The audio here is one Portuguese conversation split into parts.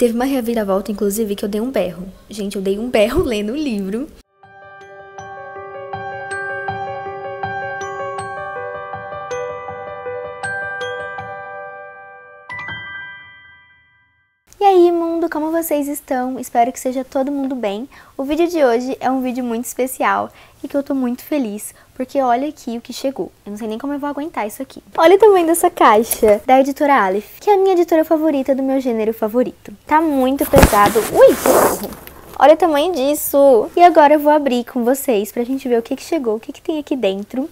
teve uma reviravolta, inclusive, que eu dei um berro. Gente, eu dei um berro lendo o livro. E aí, mundo, como vocês estão? Espero que seja todo mundo bem. O vídeo de hoje é um vídeo muito especial e que eu tô muito feliz, porque olha aqui o que chegou. Eu não sei nem como eu vou aguentar isso aqui. Olha o tamanho dessa caixa da editora Aleph, que é a minha editora favorita do meu gênero favorito. Tá muito pesado. Ui, socorro! Olha o tamanho disso! E agora eu vou abrir com vocês pra gente ver o que chegou, o que tem aqui dentro.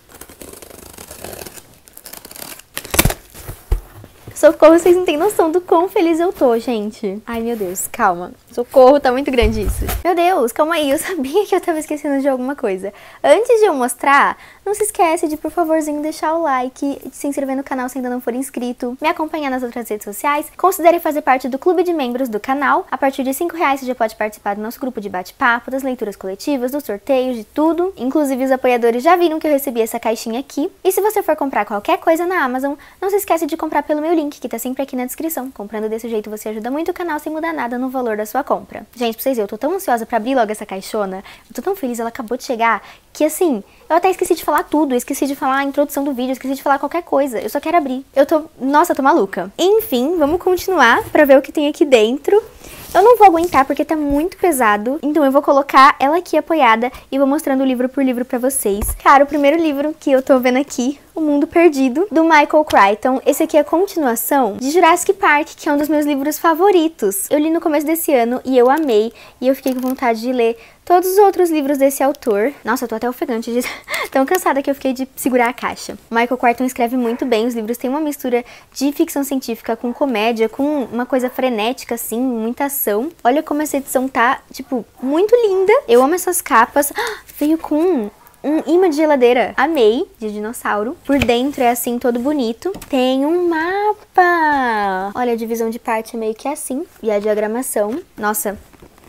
Socorro, vocês não têm noção do quão feliz eu tô, gente. Ai, meu Deus, calma. Socorro, tá muito grande isso. Meu Deus, calma aí, eu sabia que eu tava esquecendo de alguma coisa. Antes de eu mostrar, não se esquece de, por favorzinho, deixar o like, de se inscrever no canal se ainda não for inscrito, me acompanhar nas outras redes sociais, considere fazer parte do clube de membros do canal. A partir de R$5 você já pode participar do nosso grupo de bate-papo, das leituras coletivas, dos sorteios, de tudo. Inclusive, os apoiadores já viram que eu recebi essa caixinha aqui. E se você for comprar qualquer coisa na Amazon, não se esquece de comprar pelo meu link, que tá sempre aqui na descrição. Comprando desse jeito você ajuda muito o canal sem mudar nada no valor da sua compra. Gente, pra vocês verem, eu tô tão ansiosa pra abrir logo essa caixona, eu tô tão feliz, ela acabou de chegar, que assim, eu até esqueci de falar tudo, eu esqueci de falar a introdução do vídeo, eu esqueci de falar qualquer coisa, eu só quero abrir. Nossa, eu tô maluca. Enfim, vamos continuar pra ver o que tem aqui dentro. Eu não vou aguentar porque tá muito pesado, então eu vou colocar ela aqui apoiada e vou mostrando livro por livro pra vocês. Cara, o primeiro livro que eu tô vendo aqui, O Mundo Perdido, do Michael Crichton. Esse aqui é a continuação de Jurassic Park, que é um dos meus livros favoritos. Eu li no começo desse ano e eu amei, e eu fiquei com vontade de ler todos os outros livros desse autor. Nossa, eu tô até ofegante de tão cansada que eu fiquei de segurar a caixa. O Michael Crichton escreve muito bem, os livros têm uma mistura de ficção científica com comédia, com uma coisa frenética, assim, muita ação. Olha como essa edição tá, tipo, muito linda. Eu amo essas capas. Veio com um imã de geladeira. Amei, de dinossauro. Por dentro é assim, todo bonito. Tem um mapa. Olha, a divisão de parte é meio que assim. E a diagramação. Nossa,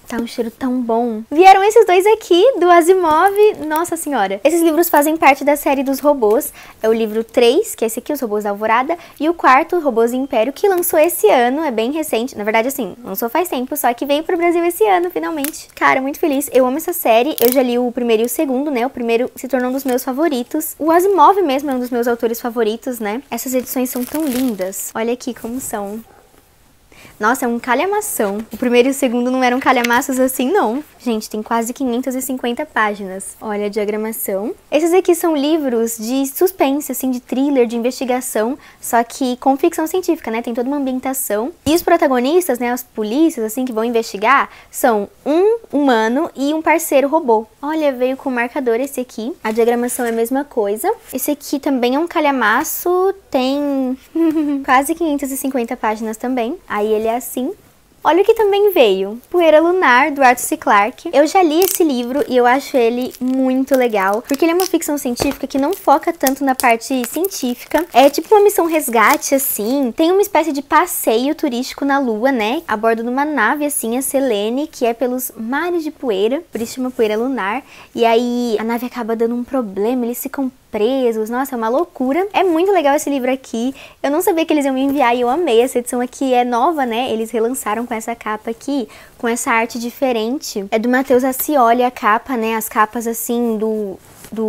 tá um cheiro tão bom. Vieram esses dois aqui, do Asimov. Nossa senhora. Esses livros fazem parte da série dos robôs. É o livro 3, que é esse aqui, Os Robôs da Alvorada. E o quarto, Robôs do Império, que lançou esse ano. É bem recente. Na verdade, assim, lançou faz tempo, só que veio pro Brasil esse ano, finalmente. Cara, muito feliz. Eu amo essa série. Eu já li o primeiro e o segundo, né? O primeiro se tornou um dos meus favoritos. O Asimov mesmo é um dos meus autores favoritos, né? Essas edições são tão lindas. Olha aqui como são. Nossa, é um calhamação. O primeiro e o segundo não eram calhamaços assim, não. Gente, tem quase 550 páginas. Olha a diagramação. Esses aqui são livros de suspense, assim, de thriller, de investigação, só que com ficção científica, né? Tem toda uma ambientação. E os protagonistas, né, os polícias, assim, que vão investigar, são um humano e um parceiro robô. Olha, veio com marcador esse aqui. A diagramação é a mesma coisa. Esse aqui também é um calhamaço, tem quase 550 páginas também. Aí ele é assim. Olha o que também veio, Poeira Lunar, do Arthur C. Clarke. Eu já li esse livro e eu acho ele muito legal, porque ele é uma ficção científica que não foca tanto na parte científica. É tipo uma missão resgate, assim. Tem uma espécie de passeio turístico na Lua, né? A bordo de uma nave, assim, a Selene, que é pelos mares de poeira, por isso chama Poeira Lunar. E aí a nave acaba dando um problema, eles ficam presos, nossa, é uma loucura. É muito legal esse livro aqui. Eu não sabia que eles iam me enviar e eu amei. Essa edição aqui é nova, né? Eles relançaram com essa capa aqui, com essa arte diferente. É do Matheus Ascioli a capa, né? As capas assim do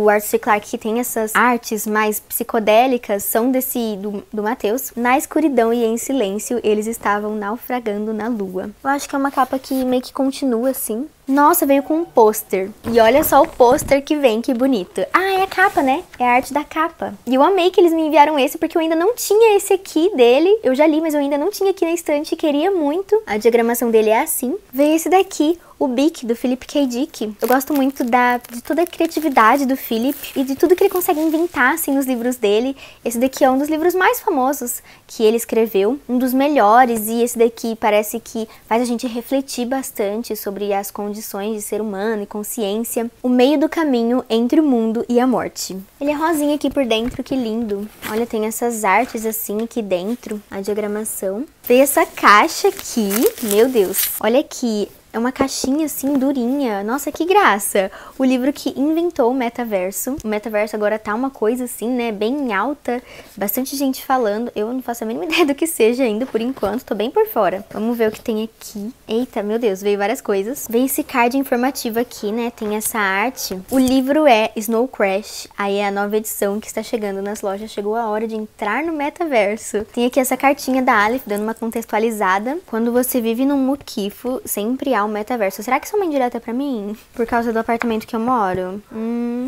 Arthur C. Clarke, que tem essas artes mais psicodélicas, são do Matheus. Na escuridão e em silêncio, eles estavam naufragando na lua. Eu acho que é uma capa que meio que continua assim. Nossa, veio com um pôster. E olha só o pôster que vem, que bonito. Ah, é a capa, né? É a arte da capa. E eu amei que eles me enviaram esse, porque eu ainda não tinha esse aqui dele. Eu já li, mas eu ainda não tinha aqui na estante e queria muito. A diagramação dele é assim. Veio esse daqui, o Bic, do Philip K. Dick. Eu gosto muito de toda a criatividade do Philip e de tudo que ele consegue inventar, assim, nos livros dele. Esse daqui é um dos livros mais famosos que ele escreveu. Um dos melhores, e esse daqui parece que faz a gente refletir bastante sobre as condições de ser humano e consciência, o meio do caminho entre o mundo e a morte. Ele é rosinha aqui por dentro, que lindo. Olha, tem essas artes assim aqui dentro, a diagramação. Veio essa caixa aqui, meu Deus. Olha aqui, É uma caixinha assim, durinha. Nossa, que graça! O livro que inventou o metaverso. O metaverso agora tá uma coisa assim, né, bem alta. Bastante gente falando. Eu não faço a mínima ideia do que seja ainda, por enquanto. Tô bem por fora. Vamos ver o que tem aqui. Eita, meu Deus, veio várias coisas. Veio esse card informativo aqui, né, tem essa arte. O livro é Snow Crash. Aí é a nova edição que está chegando nas lojas. Chegou a hora de entrar no metaverso. Tem aqui essa cartinha da Aleph, dando uma contextualizada. Quando você vive num muquifo, sempre há um metaverso. Será que isso é uma indireta pra mim? Por causa do apartamento que eu moro?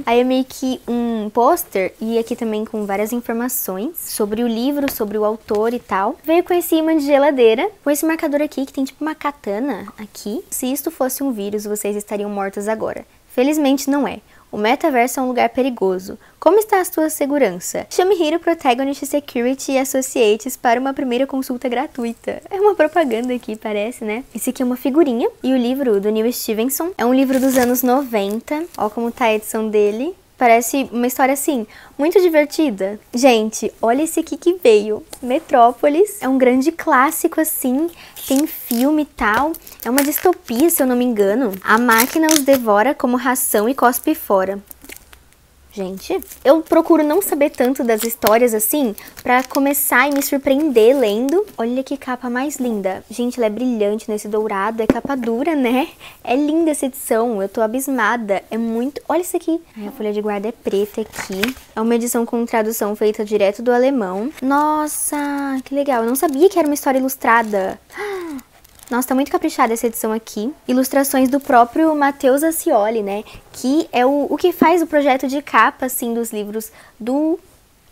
Aí é meio que um pôster, e aqui também com várias informações sobre o livro, sobre o autor e tal. Veio com esse imã de geladeira, com esse marcador aqui, que tem tipo uma katana aqui. Se isto fosse um vírus, vocês estariam mortos agora. Felizmente não é. O metaverso é um lugar perigoso. Como está a sua segurança? Chame Hero Protagonist Security Associates para uma primeira consulta gratuita. É uma propaganda aqui, parece, né? Esse aqui é uma figurinha. E o livro do Neil Stephenson é um livro dos anos 90. Ó como tá a edição dele. Parece uma história, assim, muito divertida. Gente, olha esse aqui que veio. Metrópolis. É um grande clássico, assim. Tem filme e tal. É uma distopia, se eu não me engano. A máquina os devora como ração e cospe fora. Gente, eu procuro não saber tanto das histórias assim, pra começar e me surpreender lendo. Olha que capa mais linda. Gente, ela é brilhante nesse dourado, é capa dura, né? É linda essa edição, eu tô abismada. É muito... Olha isso aqui. Ai, a folha de guarda é preta aqui. É uma edição com tradução feita direto do alemão. Nossa, que legal. Eu não sabia que era uma história ilustrada. Nossa, tá muito caprichada essa edição aqui. Ilustrações do próprio Matheus Ascioli, né? Que é o que faz o projeto de capa, assim, dos livros do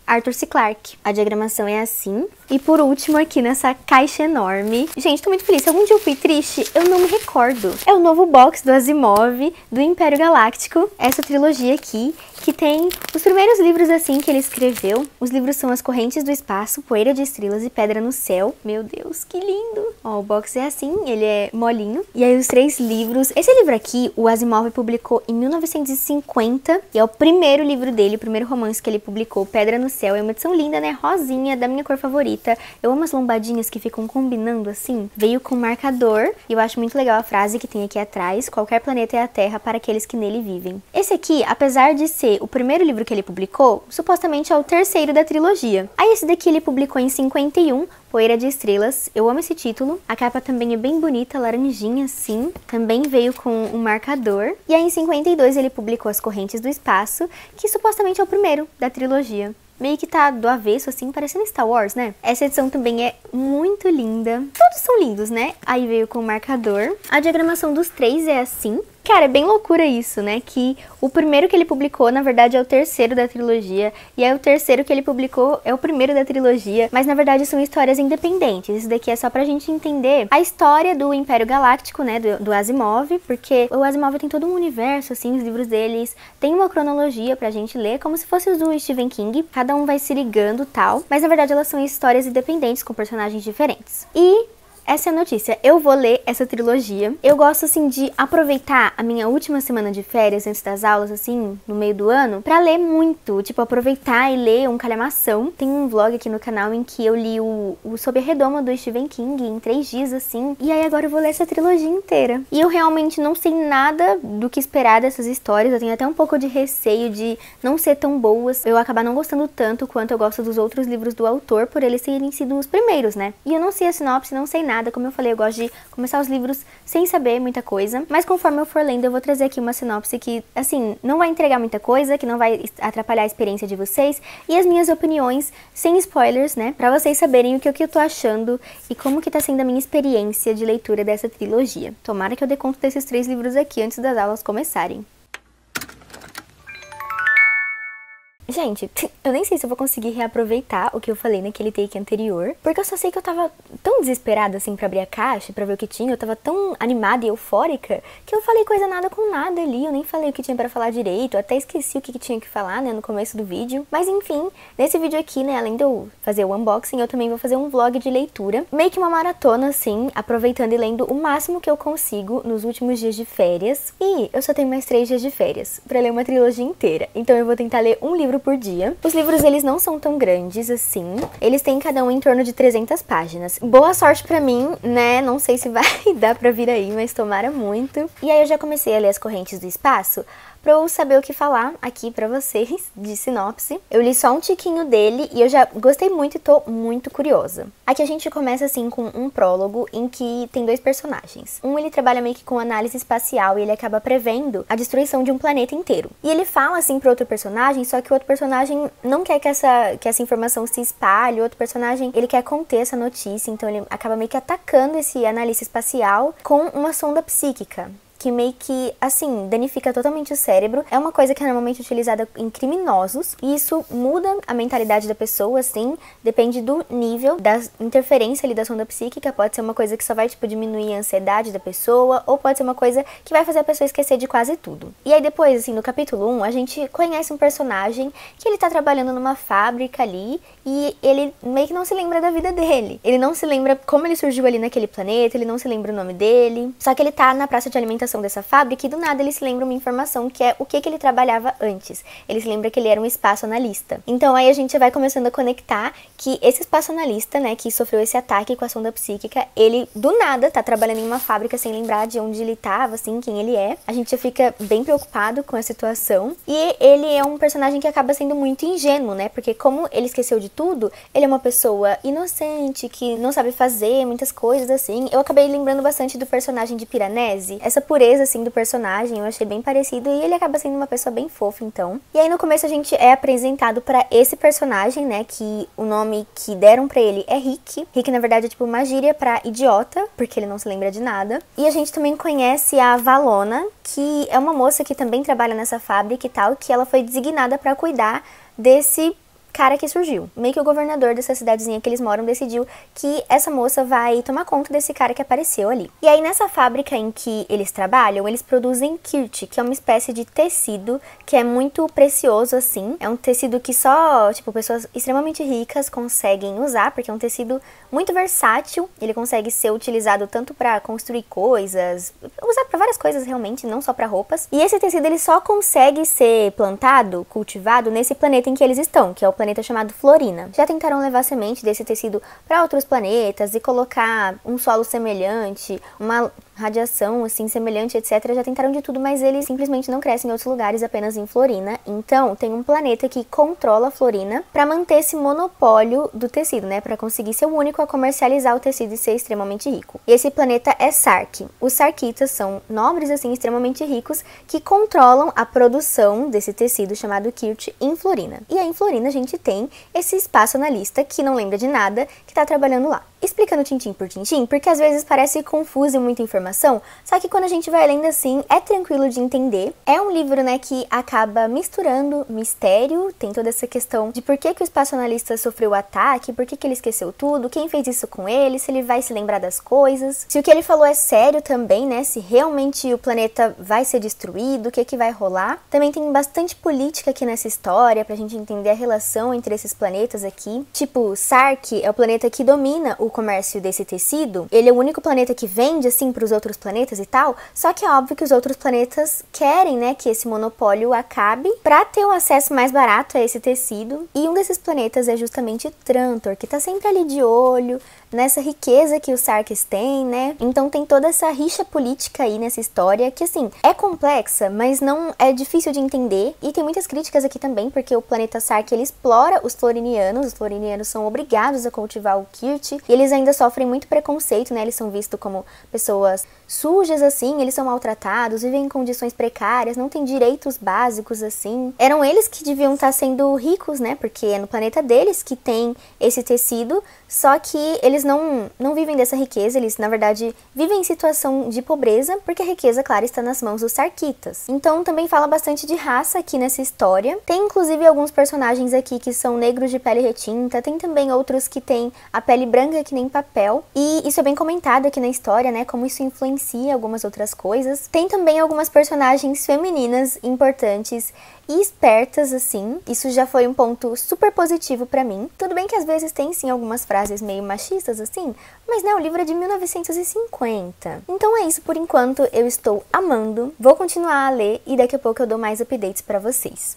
Arthur C. Clarke. A diagramação é assim. E por último aqui nessa caixa enorme. Gente, tô muito feliz. Se algum dia eu fui triste, eu não me recordo. É o novo box do Asimov, do Império Galáctico. Essa trilogia aqui, que tem os primeiros livros assim que ele escreveu. Os livros são As Correntes do Espaço, Poeira de Estrelas e Pedra no Céu. Meu Deus, que lindo! Ó, o box é assim, ele é molinho. E aí os 3 livros. Esse livro aqui, o Asimov publicou em 1950. E é o primeiro livro dele, o primeiro romance que ele publicou, Pedra no Céu. É uma edição linda, né? Rosinha, da minha cor favorita. Eu amo as lombadinhas que ficam combinando assim. Veio com marcador. E eu acho muito legal a frase que tem aqui atrás. Qualquer planeta é a Terra para aqueles que nele vivem. Esse aqui, apesar de ser o primeiro livro que ele publicou, supostamente é o terceiro da trilogia. Aí esse daqui ele publicou em 51, Poeira de Estrelas. Eu amo esse título. A capa também é bem bonita, laranjinha assim. Também veio com um marcador. E aí em 52 ele publicou As Correntes do Espaço, que supostamente é o primeiro da trilogia. Meio que tá do avesso, assim, parecendo Star Wars, né? Essa edição também é muito linda. Todos são lindos, né? Aí veio com o marcador. A diagramação dos 3 é assim. Cara, é bem loucura isso, né? Que o primeiro que ele publicou, na verdade, é o terceiro da trilogia. E aí o terceiro que ele publicou é o primeiro da trilogia. Mas, na verdade, são histórias independentes. Isso daqui é só pra gente entender a história do Império Galáctico, né? Do Asimov. Porque o Asimov tem todo um universo, assim, os livros deles. Tem uma cronologia pra gente ler, como se fosse os do Stephen King. Cada um vai se ligando e tal. Mas, na verdade, elas são histórias independentes, com personagens diferentes. E... essa é a notícia, eu vou ler essa trilogia. Eu gosto, assim, de aproveitar a minha última semana de férias, antes das aulas, assim, no meio do ano, pra ler muito. Tipo, aproveitar e ler um calhamação. Tem um vlog aqui no canal em que eu li o Sob a Redoma do Stephen King em 3 dias, assim. E aí agora eu vou ler essa trilogia inteira. E eu realmente não sei nada do que esperar dessas histórias. Eu tenho até um pouco de receio de não ser tão boas. Eu acabar não gostando tanto quanto eu gosto dos outros livros do autor, por eles terem sido os primeiros, né? E eu não sei a sinopse, não sei nada. Como eu falei, eu gosto de começar os livros sem saber muita coisa, mas conforme eu for lendo, eu vou trazer aqui uma sinopse que, assim, não vai entregar muita coisa, que não vai atrapalhar a experiência de vocês, e as minhas opiniões, sem spoilers, né, pra vocês saberem o que eu tô achando e como que tá sendo a minha experiência de leitura dessa trilogia. Tomara que eu dê conta desses 3 livros aqui antes das aulas começarem. Gente, eu nem sei se eu vou conseguir reaproveitar o que eu falei naquele take anterior, porque eu só sei que eu tava tão desesperada, assim, pra abrir a caixa, pra ver o que tinha, eu tava tão animada e eufórica, que eu falei coisa nada com nada ali, eu nem falei o que tinha pra falar direito, eu até esqueci o que tinha que falar, né, no começo do vídeo. Mas enfim, nesse vídeo aqui, né, além de eu fazer o unboxing, eu também vou fazer um vlog de leitura, meio que uma maratona, assim, aproveitando e lendo o máximo que eu consigo nos últimos dias de férias. E eu só tenho mais 3 dias de férias pra ler uma trilogia inteira, então eu vou tentar ler um livro por dia. Os livros, eles não são tão grandes assim. Eles têm cada um em torno de 300 páginas. Boa sorte pra mim, né? Não sei se vai dar pra vir aí, mas tomara muito. E aí eu já comecei a ler As Correntes do Espaço, pra eu saber o que falar aqui pra vocês de sinopse. Eu li só um tiquinho dele e eu já gostei muito e tô muito curiosa. Aqui a gente começa assim com um prólogo em que tem dois personagens. Um, ele trabalha meio que com análise espacial e ele acaba prevendo a destruição de um planeta inteiro. E ele fala assim pro outro personagem, só que o outro personagem não quer que essa informação se espalhe. O outro personagem, ele quer conter essa notícia, então ele acaba meio que atacando esse analista espacial com uma sonda psíquica, que meio que, assim, danifica totalmente o cérebro. É uma coisa que é normalmente utilizada em criminosos, e isso muda a mentalidade da pessoa, assim, depende do nível da interferência ali da sonda psíquica. Pode ser uma coisa que só vai, tipo, diminuir a ansiedade da pessoa, ou pode ser uma coisa que vai fazer a pessoa esquecer de quase tudo. E aí depois, assim, no capítulo 1, a gente conhece um personagem que ele tá trabalhando numa fábrica ali, e ele meio que não se lembra da vida dele. Ele não se lembra como ele surgiu ali naquele planeta, ele não se lembra o nome dele, só que ele tá na praça de alimentação dessa fábrica e do nada ele se lembra uma informação que é o que ele trabalhava antes. Ele se lembra que ele era um espaço analista. Então aí a gente vai começando a conectar que esse espaço analista, né, que sofreu esse ataque com a sonda psíquica, ele do nada tá trabalhando em uma fábrica sem lembrar de onde ele tava, assim, quem ele é. A gente já fica bem preocupado com a situação. E ele é um personagem que acaba sendo muito ingênuo, né, porque como ele esqueceu de tudo, ele é uma pessoa inocente, que não sabe fazer muitas coisas, assim. Eu acabei lembrando bastante do personagem de Piranesi, essa pureza assim do personagem, eu achei bem parecido, e ele acaba sendo uma pessoa bem fofa, então. E aí no começo a gente é apresentado pra esse personagem, né, que o nome que deram pra ele é Rick. Rick, na verdade, é tipo uma gíria pra idiota, porque ele não se lembra de nada. E a gente também conhece a Valona, que é uma moça que também trabalha nessa fábrica e tal, que ela foi designada pra cuidar desse cara que surgiu. Meio que o governador dessa cidadezinha que eles moram decidiu que essa moça vai tomar conta desse cara que apareceu ali. E aí nessa fábrica em que eles trabalham, eles produzem kirt, que é uma espécie de tecido que é muito precioso assim. É um tecido que só, tipo, pessoas extremamente ricas conseguem usar, porque é um tecido muito versátil. Ele consegue ser utilizado tanto para construir coisas, usar para várias coisas realmente, não só para roupas. E esse tecido ele só consegue ser plantado, cultivado nesse planeta em que eles estão, que é o planeta chamado Florina. Já tentaram levar semente desse tecido para outros planetas e colocar um solo semelhante, uma radiação assim semelhante, etc. Já tentaram de tudo, mas eles simplesmente não crescem em outros lugares, apenas em Florina. Então tem um planeta que controla a Florina para manter esse monopólio do tecido, né, para conseguir ser o único a comercializar o tecido e ser extremamente rico. E esse planeta é Sark. Os Sarkitas são nobres assim extremamente ricos que controlam a produção desse tecido chamado kirt em Florina. E aí em Florina a gente tem esse espaço analista que não lembra de nada, que tá trabalhando lá. Explicando tintim por tintim, porque às vezes parece confuso e muita informação, só que quando a gente vai lendo assim, é tranquilo de entender. É um livro, né, que acaba misturando mistério, tem toda essa questão de por que o espaço analista sofreu o ataque, por que ele esqueceu tudo, quem fez isso com ele, se ele vai se lembrar das coisas, se o que ele falou é sério também, né, se realmente o planeta vai ser destruído, o que vai rolar. Também tem bastante política aqui nessa história, pra gente entender a relação entre esses planetas aqui. Tipo, Sark é o planeta que domina o comércio desse tecido, ele é o único planeta que vende assim para os outros planetas e tal, só que é óbvio que os outros planetas querem, né, que esse monopólio acabe para ter um acesso mais barato a esse tecido, e um desses planetas é justamente Trantor, que tá sempre ali de olho nessa riqueza que os Sarks têm, né? Então tem toda essa rixa política aí nessa história, que assim, é complexa, mas não é difícil de entender, e tem muitas críticas aqui também, porque o planeta Sark, ele explora os florinianos são obrigados a cultivar o kirt, e eles ainda sofrem muito preconceito, né? Eles são vistos como pessoas sujas, assim, eles são maltratados, vivem em condições precárias, não têm direitos básicos, assim. Eram eles que deviam estar sendo ricos, né? Porque é no planeta deles que tem esse tecido, só que eles não vivem dessa riqueza, eles, na verdade, vivem em situação de pobreza, porque a riqueza, claro, está nas mãos dos Sarkitas. Então, também fala bastante de raça aqui nessa história. Tem, inclusive, alguns personagens aqui que são negros de pele retinta, tem também outros que têm a pele branca que nem papel, e isso é bem comentado aqui na história, né, como isso influencia algumas outras coisas. Tem também algumas personagens femininas importantes e espertas, assim. Isso já foi um ponto super positivo pra mim. Tudo bem que às vezes tem sim algumas frases meio machistas, assim, mas né, o livro é de 1950. Então é isso por enquanto, eu estou amando. Vou continuar a ler e daqui a pouco eu dou mais updates pra vocês.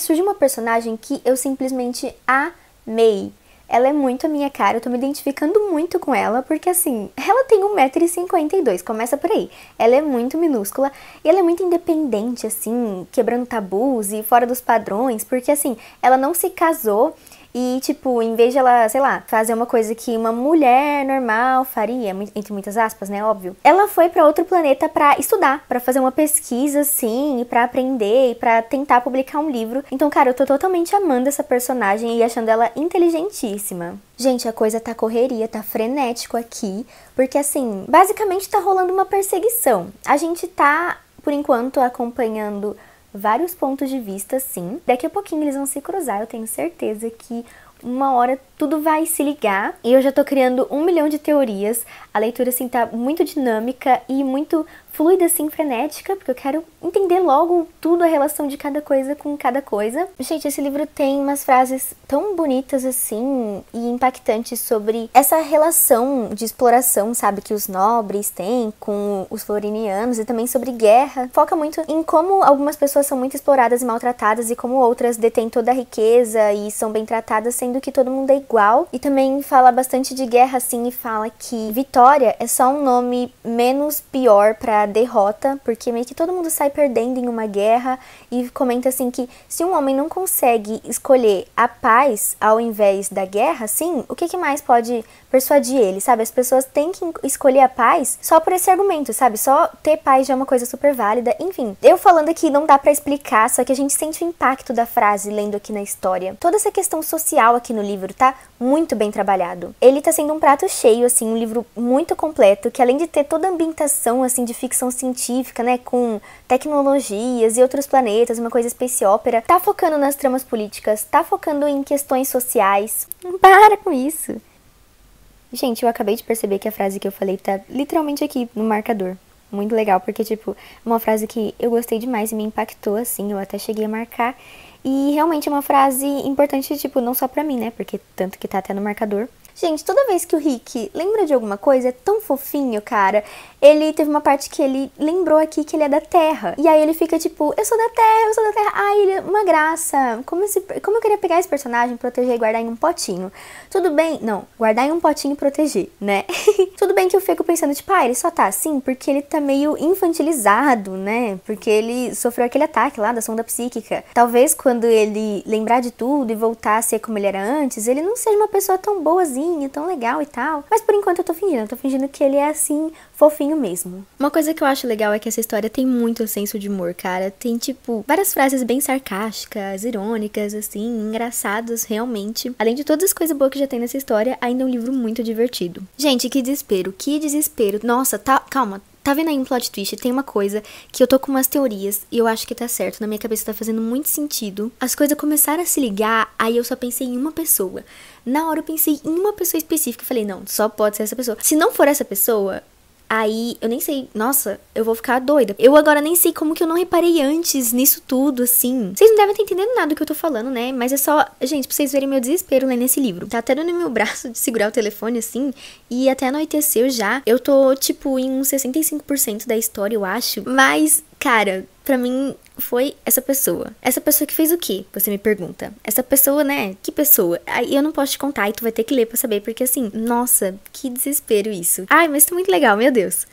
Gente, surgiu uma personagem que eu simplesmente amei. Ela é muito a minha cara, eu tô me identificando muito com ela, porque assim, ela tem 1,52 m, começa por aí. Ela é muito minúscula e ela é muito independente, assim, quebrando tabus e fora dos padrões, porque assim, ela não se casou e, tipo, em vez de ela, sei lá, fazer uma coisa que uma mulher normal faria, entre muitas aspas, né, óbvio, ela foi pra outro planeta pra estudar, pra fazer uma pesquisa, assim, e pra aprender, e pra tentar publicar um livro. Então, cara, eu tô totalmente amando essa personagem e achando ela inteligentíssima. Gente, a coisa tá correria, tá frenético aqui, porque, assim, basicamente tá rolando uma perseguição. A gente tá, por enquanto, acompanhando vários pontos de vista, sim. Daqui a pouquinho eles vão se cruzar, eu tenho certeza que uma hora tudo vai se ligar. E eu já tô criando 1 milhão de teorias. A leitura, assim, tá muito dinâmica e muito fluida, assim, frenética, porque eu quero entender logo tudo, a relação de cada coisa com cada coisa. Gente, esse livro tem umas frases tão bonitas, assim, e impactantes sobre essa relação de exploração, sabe, que os nobres têm com os florinianos, e também sobre guerra. Foca muito em como algumas pessoas são muito exploradas e maltratadas e como outras detêm toda a riqueza e são bem tratadas, sendo que todo mundo é igual. E também fala bastante de guerra, assim, e fala que vitória é só um nome menos pior pra derrota, porque meio que todo mundo sai perdendo em uma guerra, e comenta assim que se um homem não consegue escolher a paz ao invés da guerra, assim, o que mais pode persuadir ele, sabe? As pessoas têm que escolher a paz só por esse argumento, sabe? Só ter paz já é uma coisa super válida. Enfim, eu falando aqui não dá pra explicar, só que a gente sente o impacto da frase lendo aqui na história. Toda essa questão social aqui no livro tá muito bem trabalhado. Ele tá sendo um prato cheio, assim, um livro muito completo, que além de ter toda a ambientação, assim, de ficção científica, né, com tecnologias e outros planetas, uma coisa space opera, tá focando nas tramas políticas, tá focando em questões sociais. Para com isso! Gente, eu acabei de perceber que a frase que eu falei tá literalmente aqui no marcador. Muito legal, porque, tipo, uma frase que eu gostei demais e me impactou, assim, eu até cheguei a marcar. E realmente é uma frase importante, tipo, não só pra mim, né, porque tanto que tá até no marcador. Gente, toda vez que o Rick lembra de alguma coisa, é tão fofinho, cara. Ele teve uma parte que ele lembrou aqui que ele é da Terra. E aí ele fica tipo, eu sou da Terra, eu sou da Terra. Ai, ele é uma graça. Como eu queria pegar esse personagem, proteger e guardar em um potinho. Tudo bem, não, guardar em um potinho e proteger, né? Tudo bem que eu fico pensando, tipo, ele só tá assim porque ele tá meio infantilizado, né? Porque ele sofreu aquele ataque lá da sonda psíquica. Talvez quando ele lembrar de tudo e voltar a ser como ele era antes, ele não seja uma pessoa tão boazinha, tão legal e tal. Mas por enquanto eu tô fingindo que ele é assim, fofinho mesmo. Uma coisa que eu acho legal é que essa história tem muito senso de humor, cara. Tem, tipo, várias frases bem sarcásticas, irônicas, assim, engraçadas, realmente. Além de todas as coisas boas que já tem nessa história, ainda é um livro muito divertido. Gente, que desespero, que desespero. Nossa, calma. Tá vendo aí um plot twist? Tem uma coisa que eu tô com umas teorias e eu acho que tá certo. Na minha cabeça tá fazendo muito sentido. As coisas começaram a se ligar, aí eu só pensei em uma pessoa. Na hora eu pensei em uma pessoa específica e falei, não, só pode ser essa pessoa. Se não for essa pessoa, aí eu nem sei, nossa, eu vou ficar doida. Eu agora nem sei como que eu não reparei antes nisso tudo, assim. Vocês não devem estar entendendo nada do que eu tô falando, né? Mas é só, gente, pra vocês verem meu desespero lendo esse livro. Tá até no meu braço de segurar o telefone, assim, e até anoiteceu já. Eu tô, tipo, em uns 65% da história, eu acho. Mas, cara, pra mim foi essa pessoa. Essa pessoa que fez o quê? Você me pergunta. Essa pessoa, né? Que pessoa? Aí eu não posso te contar e tu vai ter que ler pra saber, porque assim, nossa, que desespero isso. Ai, mas tá muito legal, meu Deus.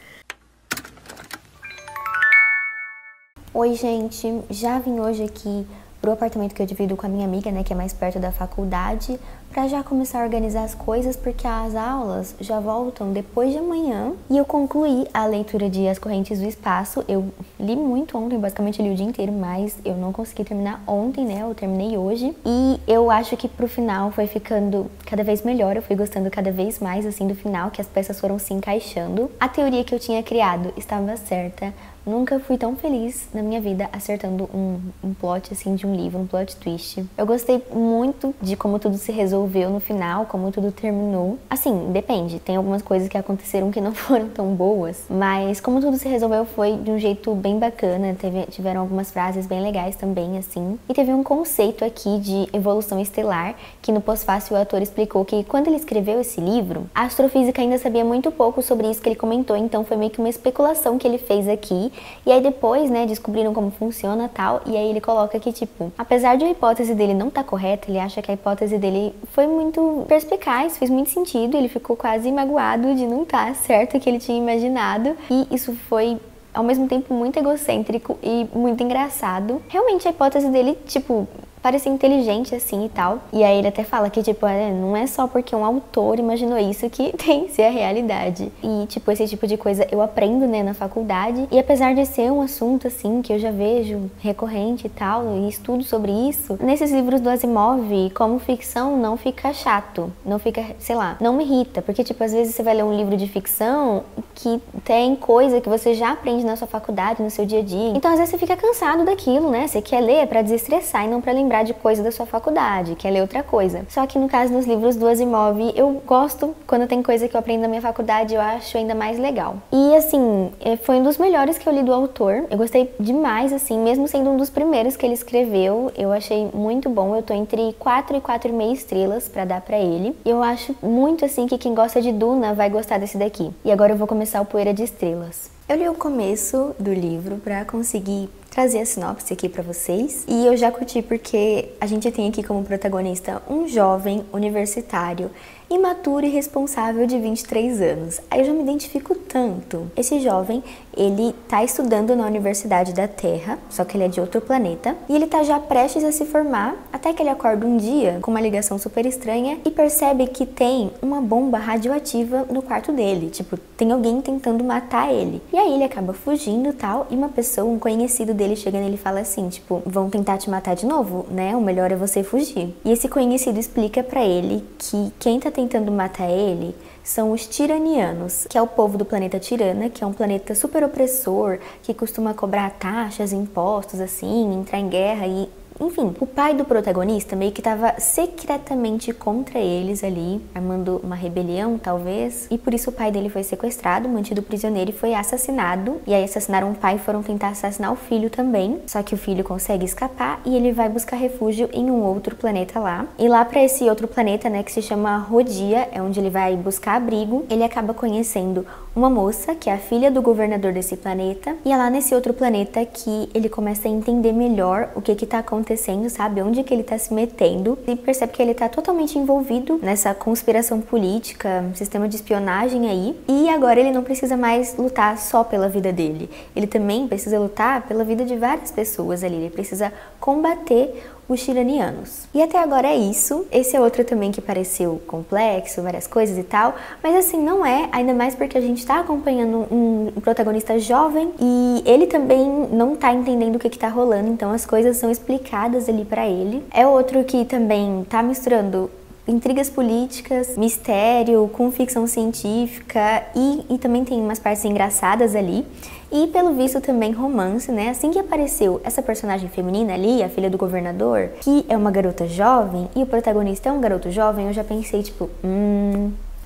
Oi, gente. Já vim hoje aqui pro apartamento que eu divido com a minha amiga, né, que é mais perto da faculdade, pra já começar a organizar as coisas, porque as aulas já voltam depois de amanhã. E eu concluí a leitura de As Correntes do Espaço. Eu li muito ontem, basicamente li o dia inteiro, mas eu não consegui terminar ontem, né, eu terminei hoje. E eu acho que pro final foi ficando cada vez melhor, eu fui gostando cada vez mais, assim, do final, que as peças foram se encaixando. A teoria que eu tinha criado estava certa. Nunca fui tão feliz na minha vida acertando um plot, assim, de um livro, um plot twist. Eu gostei muito de como tudo se resolveu no final, como tudo terminou. Assim, depende, tem algumas coisas que aconteceram que não foram tão boas, mas como tudo se resolveu foi de um jeito bem bacana, tiveram algumas frases bem legais também, assim. E teve um conceito aqui de evolução estelar, que no pós-fácil o autor explicou que quando ele escreveu esse livro, a astrofísica ainda sabia muito pouco sobre isso que ele comentou, então foi meio que uma especulação que ele fez aqui. E aí depois, né, descobriram como funciona e tal, e aí ele coloca que, tipo, apesar de a hipótese dele não estar correta, ele acha que a hipótese dele foi muito perspicaz, fez muito sentido, ele ficou quase magoado de não estar certo o que ele tinha imaginado, e isso foi ao mesmo tempo muito egocêntrico e muito engraçado. Realmente a hipótese dele, tipo, parecia inteligente assim e tal. E aí ele até fala que, tipo, não é só porque um autor imaginou isso que tem que ser a realidade. E, tipo, esse tipo de coisa eu aprendo, né, na faculdade. E apesar de ser um assunto, assim, que eu já vejo recorrente e tal, e estudo sobre isso, nesses livros do Asimov, como ficção, não fica chato. Não fica, sei lá, não me irrita. Porque, tipo, às vezes você vai ler um livro de ficção que tem coisa que você já aprende na sua faculdade, no seu dia a dia. Então, às vezes você fica cansado daquilo, né? Você quer ler pra desestressar e não pra lembrar de coisa da sua faculdade, quer ler outra coisa. Só que no caso dos livros do Asimov, eu gosto quando tem coisa que eu aprendo na minha faculdade, eu acho ainda mais legal. E assim, foi um dos melhores que eu li do autor. Eu gostei demais, assim, mesmo sendo um dos primeiros que ele escreveu, eu achei muito bom. Eu tô entre 4 e 4,5 estrelas pra dar pra ele. Eu acho muito, assim, que quem gosta de Duna vai gostar desse daqui. E agora eu vou começar o Poeira de Estrelas. Eu li o começo do livro pra conseguir trazer a sinopse aqui pra vocês. E eu já curti porque a gente tem aqui como protagonista um jovem universitário imaturo e responsável de 23 anos. Aí eu já me identifico tanto. Esse jovem, ele tá estudando na Universidade da Terra, só que ele é de outro planeta, e ele tá já prestes a se formar, até que ele acorda um dia com uma ligação super estranha e percebe que tem uma bomba radioativa no quarto dele. Tipo, tem alguém tentando matar ele. E aí ele acaba fugindo e tal, e uma pessoa, um conhecido dele, chega nele e fala assim, tipo, vão tentar te matar de novo, né? O melhor é você fugir. E esse conhecido explica pra ele que quem tá tentando matar ele são os tiranianos, que é o povo do planeta Tirana, que é um planeta super opressor, que costuma cobrar taxas, impostos, assim, entrar em guerra e... Enfim, o pai do protagonista meio que estava secretamente contra eles ali, armando uma rebelião, talvez. E por isso o pai dele foi sequestrado, mantido prisioneiro e foi assassinado. E aí assassinaram o pai e foram tentar assassinar o filho também. Só que o filho consegue escapar e ele vai buscar refúgio em um outro planeta lá. E lá pra esse outro planeta, né, que se chama Rodia, é onde ele vai buscar abrigo. Ele acaba conhecendo uma moça, que é a filha do governador desse planeta. E é lá nesse outro planeta que ele começa a entender melhor o que tá acontecendo, sabe? Onde que ele tá se metendo. E percebe que ele tá totalmente envolvido nessa conspiração política, sistema de espionagem aí. E agora ele não precisa mais lutar só pela vida dele. Ele também precisa lutar pela vida de várias pessoas ali. Ele precisa combater os tiranianos. E até agora é isso. Esse é outro também que pareceu complexo, várias coisas e tal, mas assim, não é, ainda mais porque a gente tá acompanhando um protagonista jovem e ele também não tá entendendo o que tá rolando, então as coisas são explicadas ali pra ele. É outro que também tá misturando intrigas políticas, mistério, com ficção científica e também tem umas partes engraçadas ali. E pelo visto também romance, né? Assim que apareceu essa personagem feminina ali, a filha do governador, que é uma garota jovem e o protagonista é um garoto jovem, eu já pensei tipo,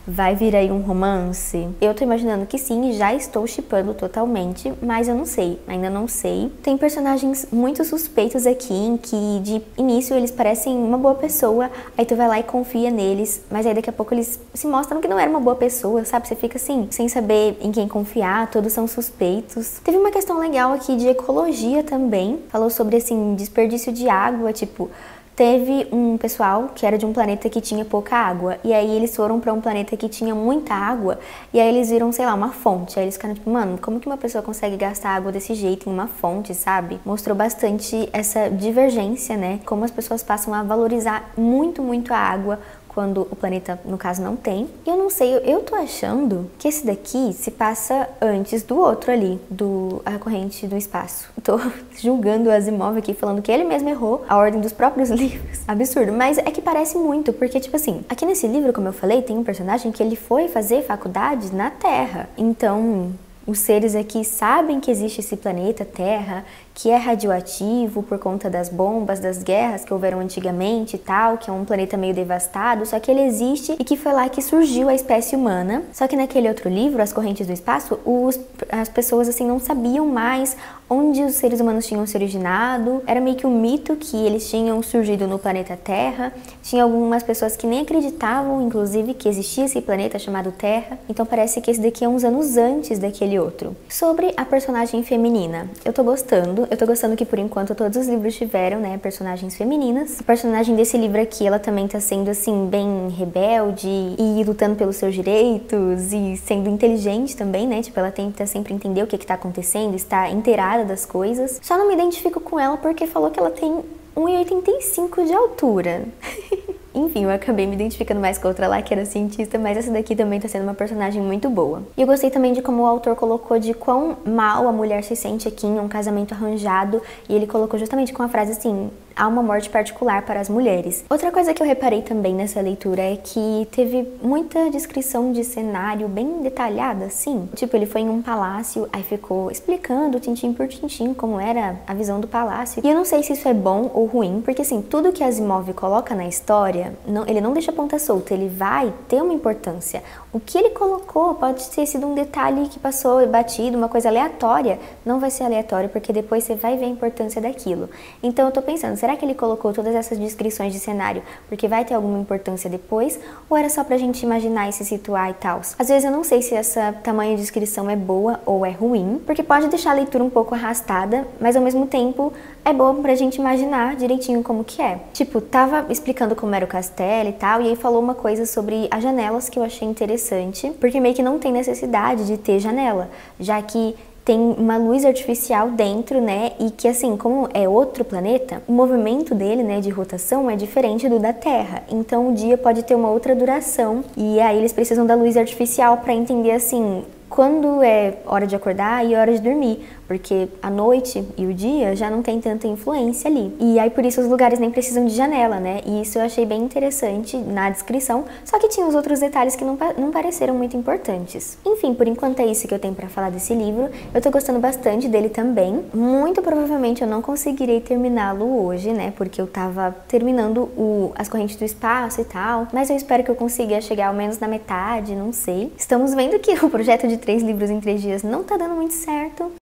vai vir aí um romance? Eu tô imaginando que sim, já estou shippando totalmente, mas eu não sei, ainda não sei. Tem personagens muito suspeitos aqui, em que de início eles parecem uma boa pessoa, aí tu vai lá e confia neles, mas aí daqui a pouco eles se mostram que não era uma boa pessoa, sabe? Você fica assim, sem saber em quem confiar, todos são suspeitos. Teve uma questão legal aqui de ecologia também, falou sobre assim, desperdício de água, tipo... Teve um pessoal que era de um planeta que tinha pouca água, e aí eles foram pra um planeta que tinha muita água, e aí eles viram, sei lá, uma fonte. Aí eles ficaram tipo, mano, como que uma pessoa consegue gastar água desse jeito em uma fonte, sabe? Mostrou bastante essa divergência, né? Como as pessoas passam a valorizar muito, muito a água, quando o planeta, no caso, não tem. E eu não sei, eu tô achando que esse daqui se passa antes do outro ali, A Corrente do Espaço. Tô julgando o Asimov aqui, falando que ele mesmo errou a ordem dos próprios livros. Absurdo, mas é que parece muito, porque, tipo assim, aqui nesse livro, como eu falei, tem um personagem que ele foi fazer faculdade na Terra. Então... os seres aqui sabem que existe esse planeta Terra, que é radioativo por conta das bombas, das guerras que houveram antigamente e tal, que é um planeta meio devastado, só que ele existe e que foi lá que surgiu a espécie humana. Só que naquele outro livro, As Correntes do Espaço, as pessoas assim não sabiam mais onde os seres humanos tinham se originado. Era meio que um mito que eles tinham surgido no planeta Terra. Tinha algumas pessoas que nem acreditavam, inclusive, que existia esse planeta chamado Terra. Então parece que esse daqui é uns anos antes daquele outro. Sobre a personagem feminina, eu tô gostando que por enquanto todos os livros tiveram, né, personagens femininas. A personagem desse livro aqui, ela também tá sendo, assim, bem rebelde e lutando pelos seus direitos e sendo inteligente também, né, tipo, ela tenta sempre entender o que tá acontecendo, está inteirada das coisas. Só não me identifico com ela porque falou que ela tem 1,85 de altura. Enfim, eu acabei me identificando mais com a outra lá, que era cientista, mas essa daqui também tá sendo uma personagem muito boa. E eu gostei também de como o autor colocou de quão mal a mulher se sente aqui em um casamento arranjado, e ele colocou justamente com a frase assim: há uma morte particular para as mulheres. Outra coisa que eu reparei também nessa leitura é que teve muita descrição de cenário bem detalhada, assim. Tipo, ele foi em um palácio, aí ficou explicando tintim por tintim como era a visão do palácio. E eu não sei se isso é bom ou ruim, porque assim, tudo que Asimov coloca na história, ele não deixa a ponta solta, ele vai ter uma importância. O que ele colocou pode ter sido um detalhe que passou batido, uma coisa aleatória. Não vai ser aleatório, porque depois você vai ver a importância daquilo. Então eu tô pensando, será que ele colocou todas essas descrições de cenário porque vai ter alguma importância depois? Ou era só pra gente imaginar e se situar e tal? Às vezes eu não sei se essa tamanha descrição é boa ou é ruim, porque pode deixar a leitura um pouco arrastada, mas ao mesmo tempo é bom pra gente imaginar direitinho como que é. Tipo, tava explicando como era o castelo e tal, e aí falou uma coisa sobre as janelas que eu achei interessante, porque meio que não tem necessidade de ter janela, já que tem uma luz artificial dentro, né, e que assim, como é outro planeta, o movimento dele, né, de rotação é diferente do da Terra, então o dia pode ter uma outra duração, e aí eles precisam da luz artificial para entender assim, quando é hora de acordar e hora de dormir, porque a noite e o dia já não tem tanta influência ali. E aí por isso os lugares nem precisam de janela, né? E isso eu achei bem interessante na descrição, só que tinha os outros detalhes que não pareceram muito importantes. Enfim, por enquanto é isso que eu tenho pra falar desse livro. Eu tô gostando bastante dele também. Muito provavelmente eu não conseguirei terminá-lo hoje, né? Porque eu tava terminando As Correntes do Espaço e tal, mas eu espero que eu consiga chegar ao menos na metade, não sei. Estamos vendo que o projeto de 3 livros em 3 dias não tá dando muito certo.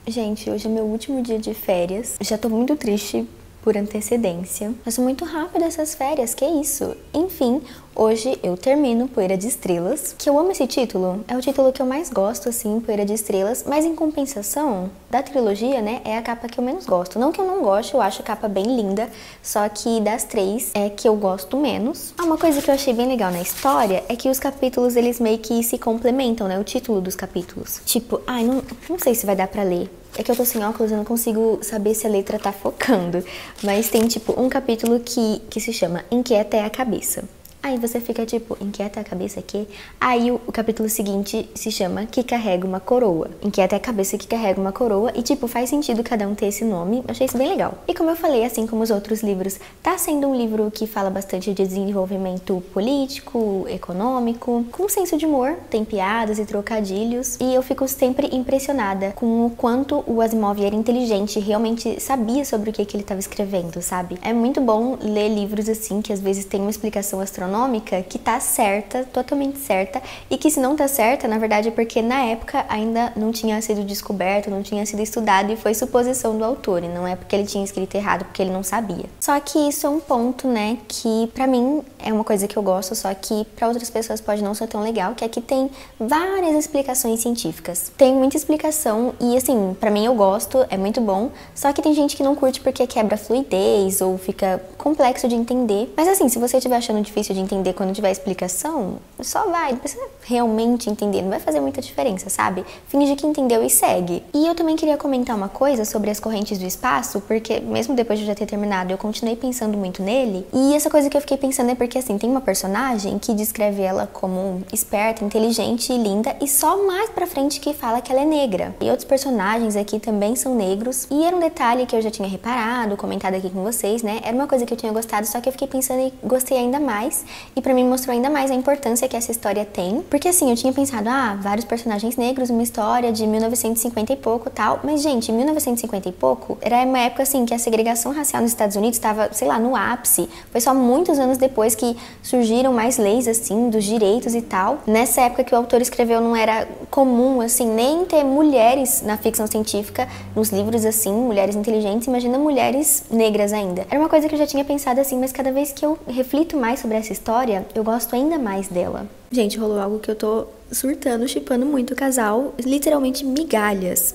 Gente, hoje é meu último dia de férias. Já tô muito triste por antecedência. Passou muito rápido essas férias, que isso? Enfim, hoje eu termino Poeira de Estrelas, que eu amo esse título. É o título que eu mais gosto, assim, Poeira de Estrelas, mas em compensação, da trilogia, né, é a capa que eu menos gosto. Não que eu não goste, eu acho a capa bem linda, só que das 3 é que eu gosto menos. Uma coisa que eu achei bem legal na história é que os capítulos, eles meio que se complementam, né, o título dos capítulos. Tipo, ai, não sei se vai dar pra ler. É que eu tô sem óculos, eu não consigo saber se a letra tá focando. Mas tem, tipo, um capítulo que se chama Inquieta é a Cabeça. Aí você fica tipo, inquieta a cabeça que? Aí o capítulo seguinte se chama Que Carrega uma Coroa. Inquieta é a cabeça que carrega uma coroa. E tipo, faz sentido cada um ter esse nome. Eu achei isso bem legal. E como eu falei, assim como os outros livros, tá sendo um livro que fala bastante de desenvolvimento político, econômico, com senso de humor, tem piadas e trocadilhos. E eu fico sempre impressionada com o quanto o Asimov era inteligente, realmente sabia sobre o que ele estava escrevendo, sabe? É muito bom ler livros assim, que às vezes tem uma explicação astronômica que tá certa, totalmente certa, e que se não tá certa, na verdade é porque na época ainda não tinha sido descoberto, não tinha sido estudado e foi suposição do autor, e não é porque ele tinha escrito errado, porque ele não sabia. Só que isso é um ponto, né, que pra mim é uma coisa que eu gosto, só que pra outras pessoas pode não ser tão legal, que aqui tem várias explicações científicas. Tem muita explicação e assim, pra mim eu gosto, é muito bom, só que tem gente que não curte porque quebra fluidez ou fica complexo de entender. Mas assim, se você estiver achando difícil de entender quando tiver explicação, só vai, não precisa realmente entender, não vai fazer muita diferença, sabe? Finge que entendeu e segue. E eu também queria comentar uma coisa sobre As Correntes do Espaço, porque mesmo depois de eu já ter terminado, eu continuei pensando muito nele, e essa coisa que eu fiquei pensando é porque assim, tem uma personagem que descreve ela como esperta, inteligente e linda, e só mais pra frente que fala que ela é negra. E outros personagens aqui também são negros, e era um detalhe que eu já tinha reparado, comentado aqui com vocês, né? Era uma coisa que eu tinha gostado, só que eu fiquei pensando e gostei ainda mais. e pra mim mostrou ainda mais a importância que essa história tem, porque assim, eu tinha pensado, vários personagens negros, uma história de 1950 e pouco, tal, mas gente, 1950 e pouco era uma época assim que a segregação racial nos Estados Unidos estava, sei lá, no ápice. Foi só muitos anos depois que surgiram mais leis assim dos direitos e tal. Nessa época que o autor escreveu, não era comum assim nem ter mulheres na ficção científica, nos livros assim, mulheres inteligentes, imagina mulheres negras ainda. Era uma coisa que eu já tinha pensado assim, mas cada vez que eu reflito mais sobre essa história, eu gosto ainda mais dela. Gente, rolou algo que eu tô surtando, shippando muito o casal, literalmente migalhas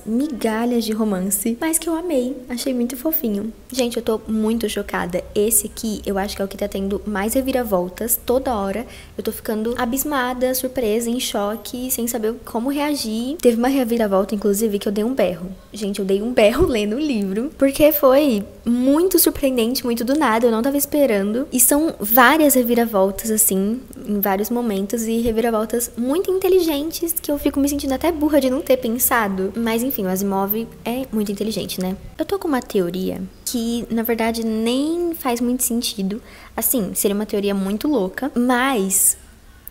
de romance, mas que eu amei, achei muito fofinho. Gente, eu tô muito chocada. Esse aqui, eu acho que é o que tá tendo mais reviravoltas toda hora. Eu tô ficando abismada, surpresa, em choque, sem saber como reagir. Teve uma reviravolta, inclusive, que eu dei um berro. Gente, eu dei um berro lendo o livro, porque foi muito surpreendente, muito do nada, eu não tava esperando. E são várias reviravoltas, assim, em vários momentos, e reviravoltas muito inteligentes, que eu fico me sentindo até burra de não ter pensado. Mas enfim, o Asimov é muito inteligente, né? Eu tô com uma teoria que, na verdade, nem faz muito sentido. Assim, seria uma teoria muito louca, mas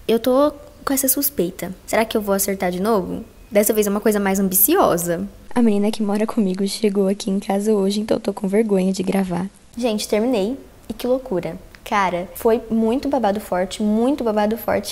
eu tô com essa suspeita. Será que eu vou acertar de novo? Dessa vez é uma coisa mais ambiciosa. A menina que mora comigo chegou aqui em casa hoje, então eu tô com vergonha de gravar. Gente, terminei. E que loucura. Cara, foi muito babado forte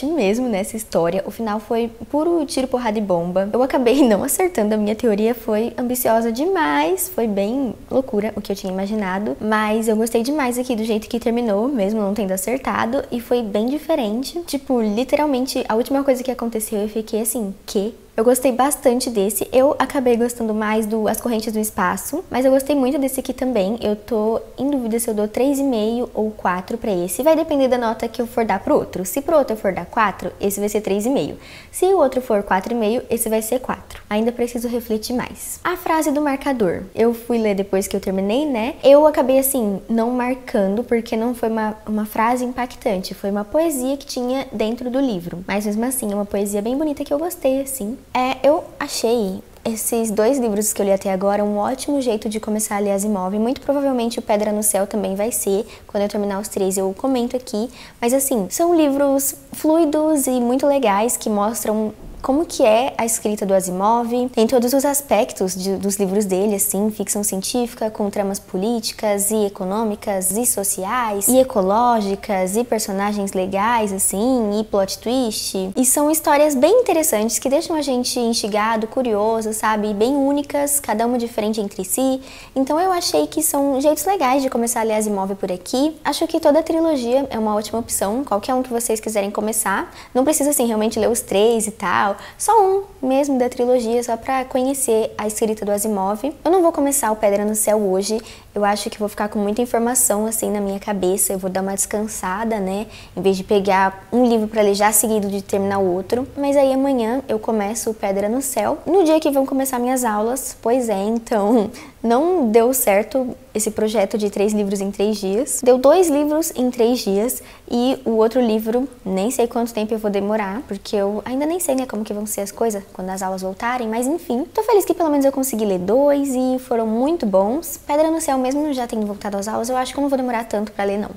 mesmo nessa história. O final foi puro tiro, porrada e bomba. Eu acabei não acertando, a minha teoria foi ambiciosa demais, foi bem loucura o que eu tinha imaginado, mas eu gostei demais aqui do jeito que terminou, mesmo não tendo acertado, e foi bem diferente. Tipo, literalmente, a última coisa que aconteceu eu fiquei assim, quê? Eu gostei bastante desse, eu acabei gostando mais do As Correntes do Espaço, mas eu gostei muito desse aqui também. Eu tô em dúvida se eu dou 3,5 ou 4 pra esse, vai depender da nota que eu for dar pro outro. Se pro outro eu for dar 4, esse vai ser 3,5. Se o outro for 4,5, esse vai ser 4. Ainda preciso refletir mais. A frase do marcador, eu fui ler depois que eu terminei, né? Eu acabei assim, não marcando, porque não foi uma frase impactante, foi uma poesia que tinha dentro do livro. Mas mesmo assim, é uma poesia bem bonita que eu gostei, assim. Eu achei esses 2 livros que eu li até agora um ótimo jeito de começar a ler Asimov. Muito provavelmente o Pedra no Céu também vai ser. Quando eu terminar os 3 eu comento aqui. Mas assim, são livros fluidos e muito legais que mostram como que é a escrita do Asimov, tem todos os aspectos dos livros dele, assim, ficção científica, com tramas políticas e econômicas e sociais e ecológicas e personagens legais, assim, e plot twist. E são histórias bem interessantes que deixam a gente instigado, curioso, sabe? Bem únicas, cada uma diferente entre si. Então eu achei que são jeitos legais de começar a ler Asimov por aqui. Acho que toda a trilogia é uma ótima opção, qualquer um que vocês quiserem começar. Não precisa, assim, realmente ler os 3 e tal. Só um mesmo da trilogia, só pra conhecer a escrita do Asimov. Eu não vou começar o Pedra no Céu hoje, eu acho que vou ficar com muita informação assim na minha cabeça, eu vou dar uma descansada, né, em vez de pegar um livro pra ler já seguido de terminar o outro. Mas aí amanhã eu começo o Pedra no Céu, no dia que vão começar minhas aulas, pois é, então não deu certo esse projeto de 3 livros em 3 dias. Deu 2 livros em 3 dias e o outro livro, nem sei quanto tempo eu vou demorar, porque eu ainda nem sei, né, como que vão ser as coisas quando as aulas voltarem, mas enfim. Tô feliz que pelo menos eu consegui ler 2 e foram muito bons. Pedra no Céu, mesmo já tendo voltado às aulas, eu acho que eu não vou demorar tanto pra ler, não.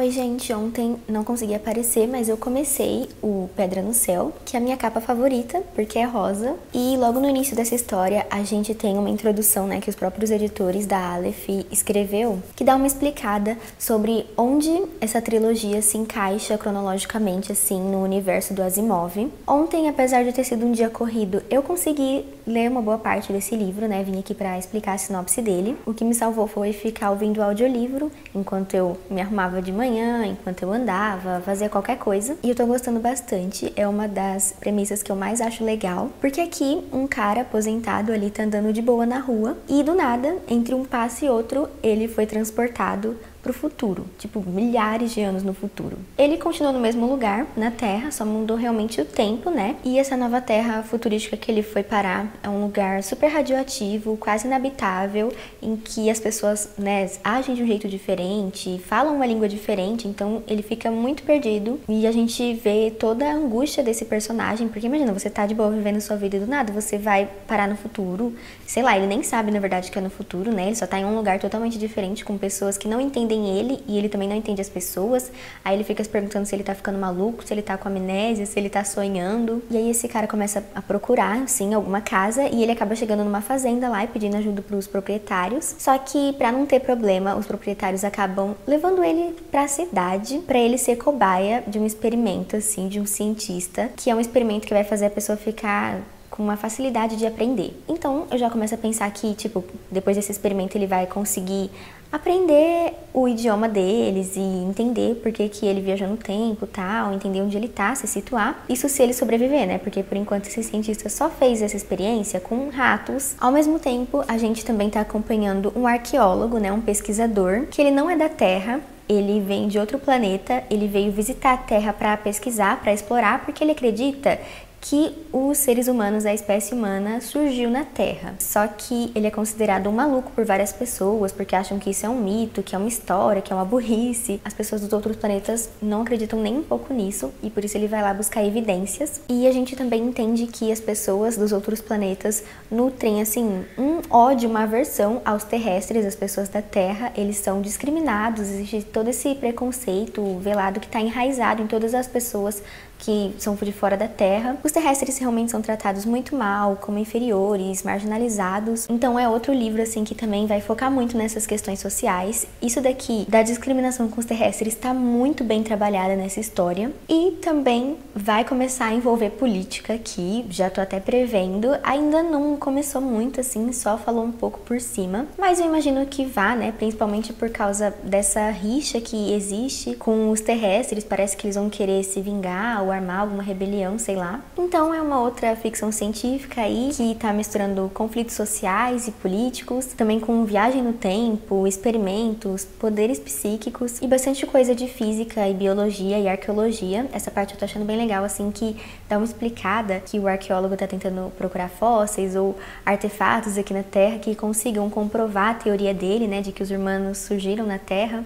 Oi, gente, ontem não consegui aparecer, mas eu comecei o Pedra no Céu, que é a minha capa favorita, porque é rosa. E logo no início dessa história, a gente tem uma introdução, né, que os próprios editores da Aleph escreveu, que dá uma explicada sobre onde essa trilogia se encaixa cronologicamente, assim, no universo do Asimov. Ontem, apesar de ter sido um dia corrido, eu consegui ler uma boa parte desse livro, né, vim aqui pra explicar a sinopse dele. O que me salvou foi ficar ouvindo o audiolivro, enquanto eu me arrumava de manhã, enquanto eu andava, fazia qualquer coisa. E eu tô gostando bastante, é uma das premissas que eu mais acho legal, porque aqui um cara aposentado ali tá andando de boa na rua e do nada, entre um passo e outro, ele foi transportado pro futuro, tipo, milhares de anos no futuro. Ele continua no mesmo lugar, na Terra, só mudou realmente o tempo, né? E essa nova Terra futurística que ele foi parar é um lugar super radioativo, quase inabitável, em que as pessoas, né, agem de um jeito diferente, falam uma língua diferente, então ele fica muito perdido e a gente vê toda a angústia desse personagem, porque imagina, você tá de boa vivendo sua vida e do nada você vai parar no futuro, sei lá, ele nem sabe na verdade que é no futuro, né? Ele só tá em um lugar totalmente diferente, com pessoas que não entendem ele e ele também não entende as pessoas. Aí ele fica se perguntando se ele tá ficando maluco, se ele tá com amnésia, se ele tá sonhando. E aí esse cara começa a procurar, assim, alguma casa e ele acaba chegando numa fazenda lá e pedindo ajuda pros proprietários. Só que pra não ter problema, os proprietários acabam levando ele pra cidade pra ele ser cobaia de um experimento, assim, de um cientista, que é um experimento que vai fazer a pessoa ficar com uma facilidade de aprender. Então eu já começo a pensar que, tipo, depois desse experimento ele vai conseguir aprender o idioma deles e entender por que ele viajou no tempo, tal, entender onde ele tá, se situar. Isso se ele sobreviver, né? Porque por enquanto esse cientista só fez essa experiência com ratos. Ao mesmo tempo, a gente também tá acompanhando um arqueólogo, né, um pesquisador, que ele não é da Terra. Ele vem de outro planeta, ele veio visitar a Terra para pesquisar, para explorar, porque ele acredita que os seres humanos, a espécie humana, surgiu na Terra. Só que ele é considerado um maluco por várias pessoas, porque acham que isso é um mito, que é uma história, que é uma burrice. As pessoas dos outros planetas não acreditam nem um pouco nisso, e por isso ele vai lá buscar evidências. E a gente também entende que as pessoas dos outros planetas nutrem, assim, um ódio, uma aversão aos terrestres, as pessoas da Terra. Eles são discriminados, existe todo esse preconceito velado que está enraizado em todas as pessoas que são de fora da Terra. Os terrestres realmente são tratados muito mal, como inferiores, marginalizados. Então é outro livro, assim, que também vai focar muito nessas questões sociais. Isso daqui, da discriminação com os terrestres, está muito bem trabalhada nessa história. E também vai começar a envolver política aqui, já tô até prevendo. Ainda não começou muito, assim, só falou um pouco por cima. Mas eu imagino que vá, né, principalmente por causa dessa rixa que existe com os terrestres. Parece que eles vão querer se vingar ou armar alguma rebelião, sei lá. Então é uma outra ficção científica aí que tá misturando conflitos sociais e políticos, também com viagem no tempo, experimentos, poderes psíquicos e bastante coisa de física e biologia e arqueologia. Essa parte eu tô achando bem legal, assim, que dá uma explicada que o arqueólogo tá tentando procurar fósseis ou artefatos aqui na Terra que consigam comprovar a teoria dele, né, de que os humanos surgiram na Terra.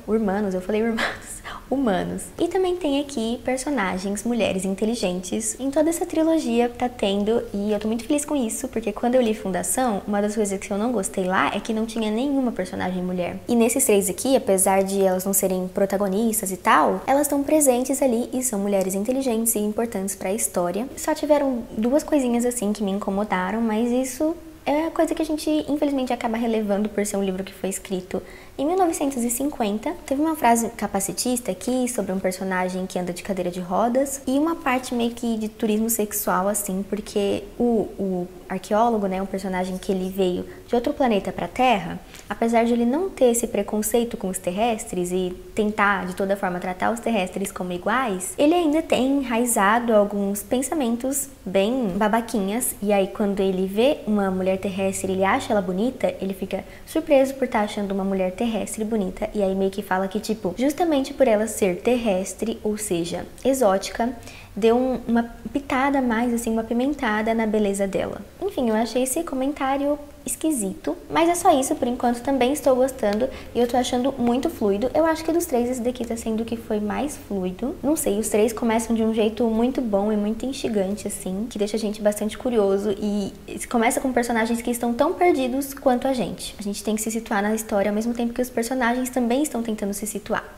Humanos. E também tem aqui personagens, mulheres inteligentes. Em toda essa trilogia tá tendo, e eu tô muito feliz com isso, porque quando eu li Fundação, uma das coisas que eu não gostei lá é que não tinha nenhuma personagem mulher. E nesses três aqui, apesar de elas não serem protagonistas e tal, elas estão presentes ali e são mulheres inteligentes e importantes pra história. Só tiveram duas coisinhas assim que me incomodaram, mas isso é coisa que a gente, infelizmente, acaba relevando por ser um livro que foi escrito em 1950. Teve uma frase capacitista aqui sobre um personagem que anda de cadeira de rodas e uma parte meio que de turismo sexual, assim, porque o arqueólogo, né, um personagem que ele veio de outro planeta para a Terra, apesar de ele não ter esse preconceito com os terrestres e tentar, de toda forma, tratar os terrestres como iguais, ele ainda tem enraizado alguns pensamentos bem babaquinhas, e aí quando ele vê uma mulher terrestre e ele acha ela bonita, ele fica surpreso por estar achando uma mulher terrestre bonita, e aí meio que fala que, tipo, justamente por ela ser terrestre, ou seja, exótica, deu uma pitada a mais, assim, uma pimentada na beleza dela. Enfim, eu achei esse comentário esquisito, mas é só isso por enquanto. Também estou gostando e eu tô achando muito fluido. Eu acho que dos três esse daqui tá sendo o que foi mais fluido. Não sei, os três começam de um jeito muito bom e muito instigante, assim, que deixa a gente bastante curioso, e começa com personagens que estão tão perdidos quanto a gente. A gente tem que se situar na história ao mesmo tempo que os personagens também estão tentando se situar.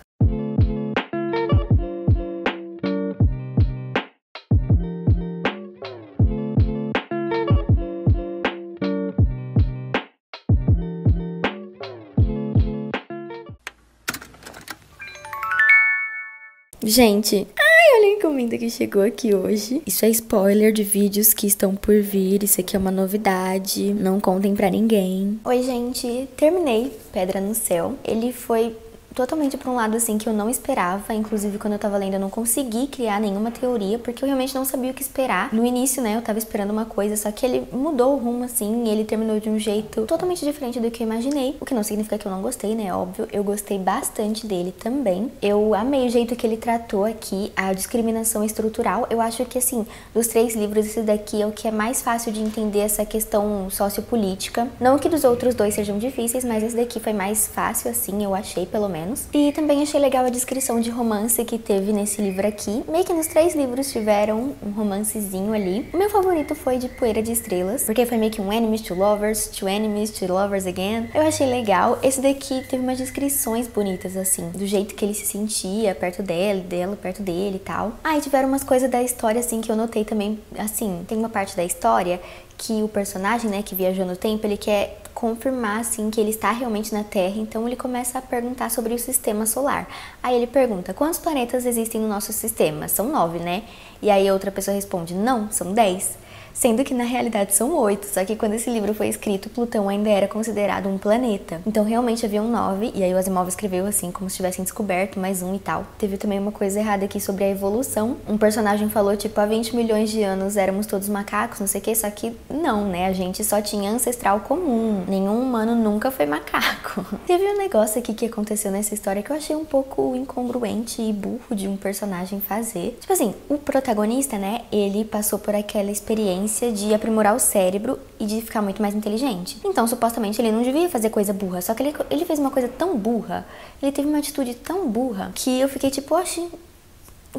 Gente, ai, olha a encomenda que chegou aqui hoje. Isso é spoiler de vídeos que estão por vir. Isso aqui é uma novidade. Não contem pra ninguém. Oi, gente. Terminei Pedra no Céu. Ele foi totalmente pra um lado, assim, que eu não esperava. Inclusive, quando eu tava lendo, eu não consegui criar nenhuma teoria, porque eu realmente não sabia o que esperar. No início, né, eu tava esperando uma coisa, só que ele mudou o rumo, assim, e ele terminou de um jeito totalmente diferente do que eu imaginei. O que não significa que eu não gostei, né, óbvio. Eu gostei bastante dele também. Eu amei o jeito que ele tratou aqui a discriminação estrutural. Eu acho que, assim, dos 3 livros, esse daqui é o que é mais fácil de entender essa questão sociopolítica. Não que dos outros 2 sejam difíceis, mas esse daqui foi mais fácil, assim, eu achei, pelo menos. E também achei legal a descrição de romance que teve nesse livro aqui. Meio que nos 3 livros tiveram um romancezinho ali. O meu favorito foi de Poeira de Estrelas, porque foi meio que um enemies to lovers, two enemies to lovers again. Eu achei legal. Esse daqui teve umas descrições bonitas, assim, do jeito que ele se sentia perto dela perto dele e tal. Ah, e tiveram umas coisas da história, assim, que eu notei também. Assim, tem uma parte da história que o personagem, né, que viajou no tempo, ele quer confirmar, assim, que ele está realmente na Terra, então ele começa a perguntar sobre o sistema solar. Aí ele pergunta, quantos planetas existem no nosso sistema? São 9, né? E aí outra pessoa responde, não, são 10. Sendo que na realidade são 8, só que quando esse livro foi escrito, Plutão ainda era considerado um planeta. Então realmente haviam 9, e aí o Asimov escreveu assim, como se tivessem descoberto mais um e tal. Teve também uma coisa errada aqui sobre a evolução. Um personagem falou, tipo, há 20 milhões de anos éramos todos macacos, não sei o que, só que não, né? A gente só tinha ancestral comum. Nenhum humano nunca foi macaco. Teve um negócio aqui que aconteceu nessa história que eu achei um pouco incongruente e burro de um personagem fazer. Tipo assim, o protagonista, né, ele passou por aquela experiência de aprimorar o cérebro e de ficar muito mais inteligente. Então, supostamente, ele não devia fazer coisa burra, só que ele fez uma coisa tão burra, ele teve uma atitude tão burra, que eu fiquei tipo, oxe,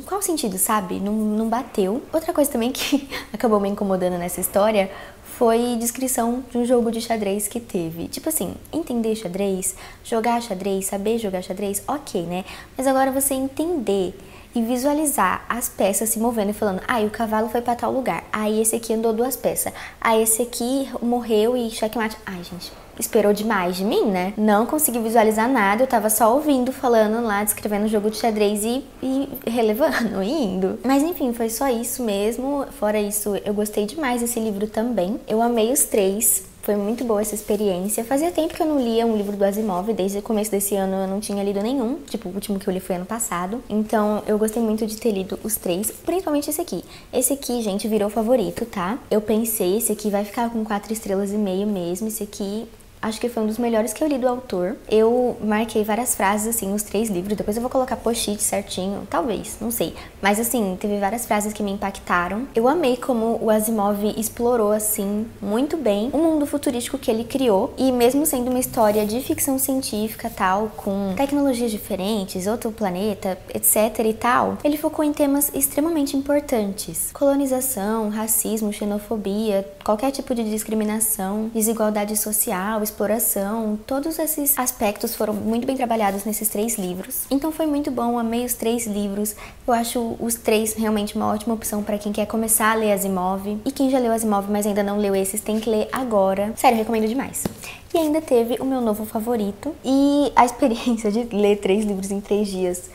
qual sentido, sabe? Não bateu. Outra coisa também que acabou me incomodando nessa história foi descrição de um jogo de xadrez que teve. Tipo assim, entender xadrez, jogar xadrez, saber jogar xadrez, ok, né? Mas agora você entender e visualizar as peças se movendo e falando, ah, o cavalo foi pra tal lugar, aí esse aqui andou 2 peças, aí esse aqui morreu e checkmate. Ai, gente, esperou demais de mim, né? Não consegui visualizar nada, eu tava só ouvindo, falando lá, descrevendo o jogo de xadrez e relevando, e indo. Mas enfim, foi só isso mesmo. Fora isso, eu gostei demais desse livro também. Eu amei os 3. Foi muito boa essa experiência. Fazia tempo que eu não lia um livro do Asimov, desde o começo desse ano eu não tinha lido nenhum. Tipo, o último que eu li foi ano passado. Então, eu gostei muito de ter lido os 3, principalmente esse aqui. Esse aqui, gente, virou favorito, tá? Eu pensei, esse aqui vai ficar com 4,5 estrelas mesmo. Esse aqui acho que foi um dos melhores que eu li do autor. Eu marquei várias frases, assim, nos 3 livros. Depois eu vou colocar post-it certinho. Talvez, não sei. Mas, assim, teve várias frases que me impactaram. Eu amei como o Asimov explorou, assim, muito bem o mundo futurístico que ele criou. E mesmo sendo uma história de ficção científica, tal, com tecnologias diferentes, outro planeta, etc e tal, ele focou em temas extremamente importantes. Colonização, racismo, xenofobia, qualquer tipo de discriminação, desigualdade social, exploração, todos esses aspectos foram muito bem trabalhados nesses 3 livros. Então foi muito bom, amei os 3 livros. Eu acho os 3 realmente uma ótima opção para quem quer começar a ler Asimov. E quem já leu Asimov, mas ainda não leu esses, tem que ler agora. Sério, recomendo demais. E ainda teve o meu novo favorito. E a experiência de ler 3 livros em 3 dias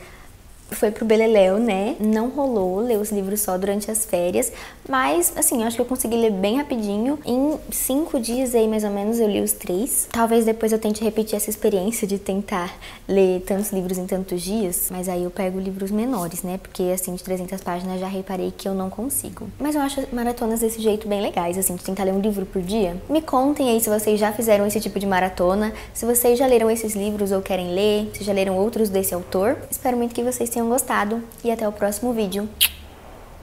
foi pro beleléu, né? Não rolou ler os livros só durante as férias, mas, assim, eu acho que eu consegui ler bem rapidinho. Em 5 dias aí, mais ou menos, eu li os 3. Talvez depois eu tente repetir essa experiência de tentar ler tantos livros em tantos dias, mas aí eu pego livros menores, né? Porque, assim, de 300 páginas já reparei que eu não consigo. Mas eu acho maratonas desse jeito bem legais, assim, de tentar ler um livro por dia. Me contem aí se vocês já fizeram esse tipo de maratona, se vocês já leram esses livros ou querem ler, se já leram outros desse autor. Espero muito que vocês tenham gostado e até o próximo vídeo.